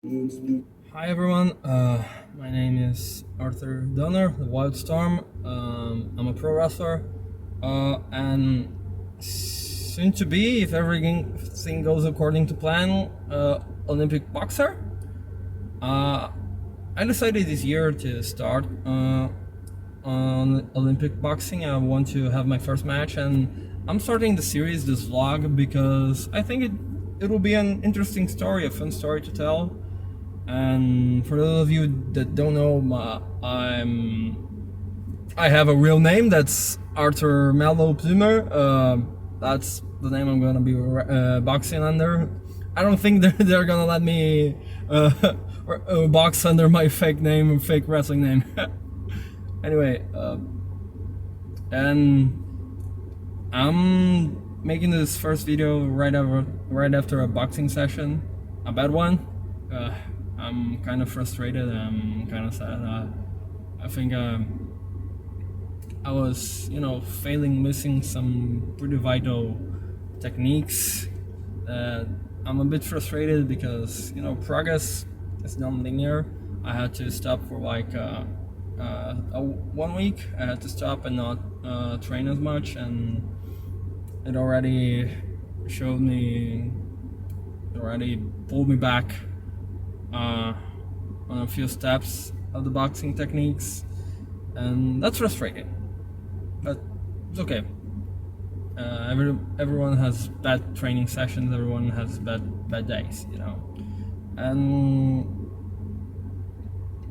Hi everyone, my name is Arthur Donner, the Wild Storm. I'm a pro wrestler, and soon to be, if everything goes according to plan, Olympic boxer. Uh, I decided this year to start on Olympic boxing. I want to have my first match, and I'm starting the series, this vlog, because I think it will be an interesting story, a fun story to tell. And for those of you that don't know, I have a real name. That's Arthur Mello Plumer. That's the name I'm gonna be boxing under. I don't think they're gonna let me box under my fake name, fake wrestling name. Anyway, and I'm making this first video right after a boxing session, a bad one. I'm kind of frustrated. I'm kind of sad. I think I was, missing some pretty vital techniques. I'm a bit frustrated because progress is non-linear. I had to stop for like 1 week. I had to stop and not train as much, and it already showed me, already pulled me back on a few steps of the boxing techniques, and that's frustrating. But it's okay. Everyone has bad training sessions. Everyone has bad days, And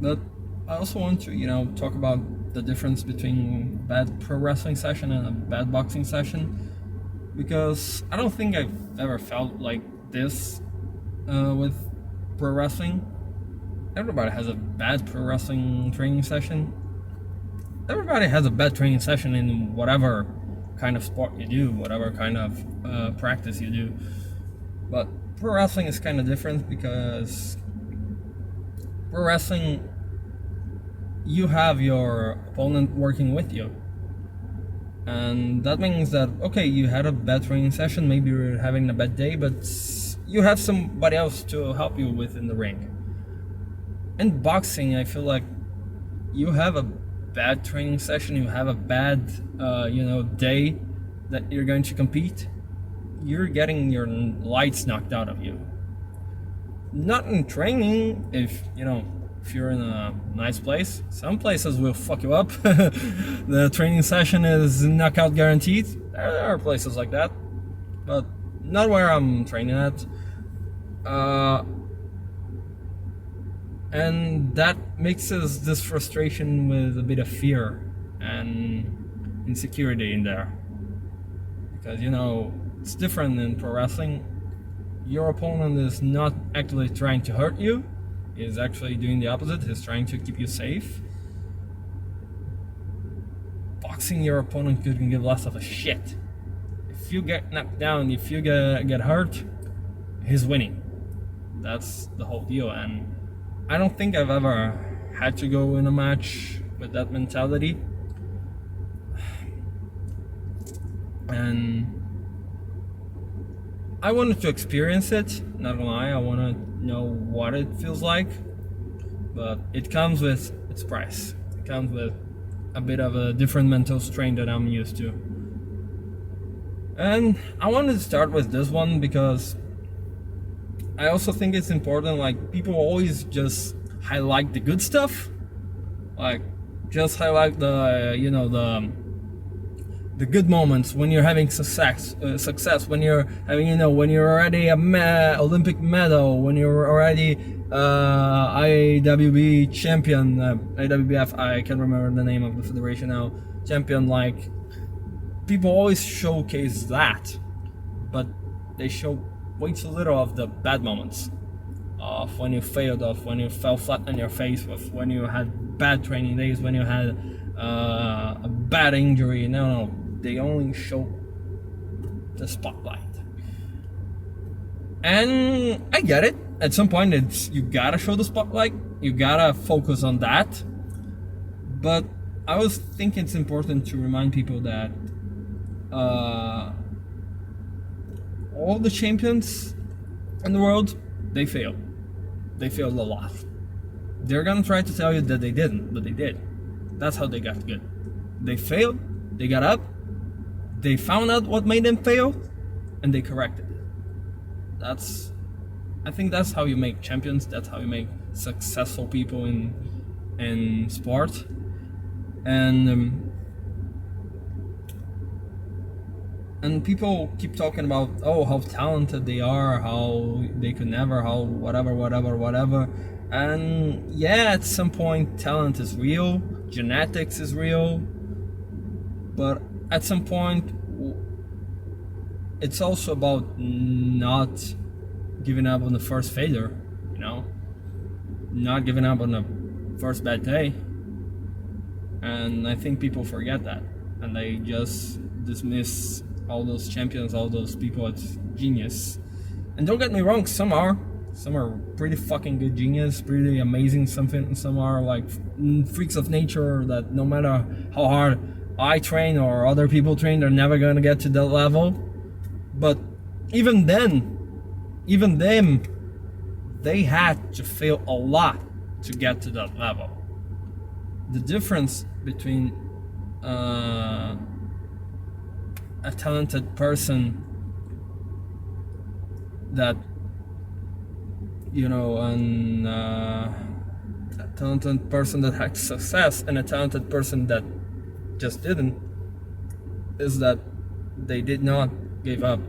but I also want to talk about the difference between a bad pro wrestling session and a bad boxing session, because I don't think I've ever felt like this with pro wrestling. Everybody has a bad pro wrestling training session. Everybody has a bad training session in whatever kind of sport you do, whatever kind of practice you do. But pro wrestling is kind of different because pro wrestling, you have your opponent working with you. And that means that, okay, you had a bad training session, maybe you're having a bad day, but you have somebody else to help you with in the ring. In boxing, I feel like you have a bad training session, you have a bad, day that you're going to compete, you're getting your lights knocked out of you. Not in training, if you're in a nice place. Some places will fuck you up. The training session is knockout guaranteed. There are places like that, but not where I'm training at. And that mixes this frustration with a bit of fear and insecurity in there. Because, it's different in pro wrestling. Your opponent is not actively trying to hurt you. He's actually doing the opposite. He's trying to keep you safe. Boxing, your opponent couldn't give less of a shit. If you get knocked down, if you get hurt, he's winning. That's the whole deal. And I don't think I've ever had to go in a match with that mentality. And I wanted to experience it, not gonna lie. I want to know what it feels like. But it comes with its price. It comes with a bit of a different mental strain that I'm used to. And I wanted to start with this one because I also think it's important. Like, people always just highlight the good stuff, like just highlight the good moments when you're having success, when you're having when you're already a Olympic medal, when you're already IWB champion, IWBF, I can't remember the name of the federation now, champion. Like, people always showcase that, but they show way too little of the bad moments, of when you failed, of when you fell flat on your face, with when you had bad training days, when you had a bad injury. No, they only show the spotlight. And I get it. At some point, you gotta show the spotlight. You gotta focus on that. But I was thinking it's important to remind people that all the champions in the world, they fail. they failed a lot. They're gonna try to tell you that they didn't, but they did. That's how they got good. They failed, they got up, they found out what made them fail, and they corrected it. I think that's how you make champions. That's how you make successful people in sport. And people keep talking about, oh, how talented they are, how they could never, how whatever. And yeah, at some point, talent is real, genetics is real, but at some point, it's also about not giving up on the first failure, not giving up on the first bad day. And I think people forget that, and they just dismiss all those champions, all those people as genius. And don't get me wrong, some are pretty fucking good genius, pretty amazing. Some are like freaks of nature that no matter how hard I train or other people train, they're never gonna get to that level. But even them, they had to fail a lot to get to that level. The difference between a talented person that and a talented person that had success and a talented person that just didn't is that they did not give up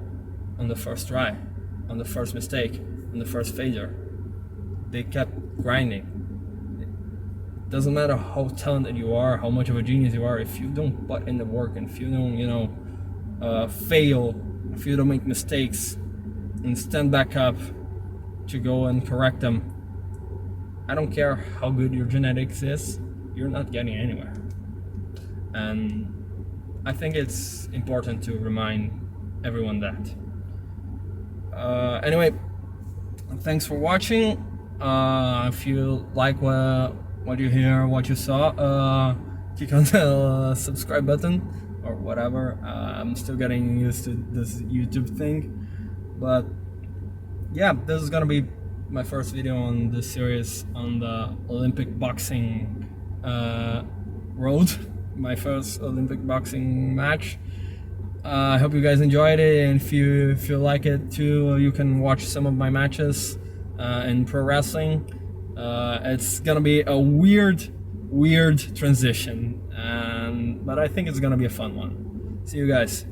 on the first try, on the first mistake, on the first failure. They kept grinding. It doesn't matter how talented you are, how much of a genius you are, if you don't put in the work, and if you don't fail, if you don't make mistakes and stand back up to go and correct them, I don't care how good your genetics is, you're not getting anywhere. And I think it's important to remind everyone that. Anyway, thanks for watching. If you like what you hear, what you saw, click on the subscribe button or whatever. I'm still getting used to this YouTube thing, but yeah, this is gonna be my first video on this series on the Olympic boxing road, my first Olympic boxing match. I hope you guys enjoyed it, and if you like it too, you can watch some of my matches in pro wrestling. It's gonna be a weird transition, but I think it's gonna be a fun one. See you guys.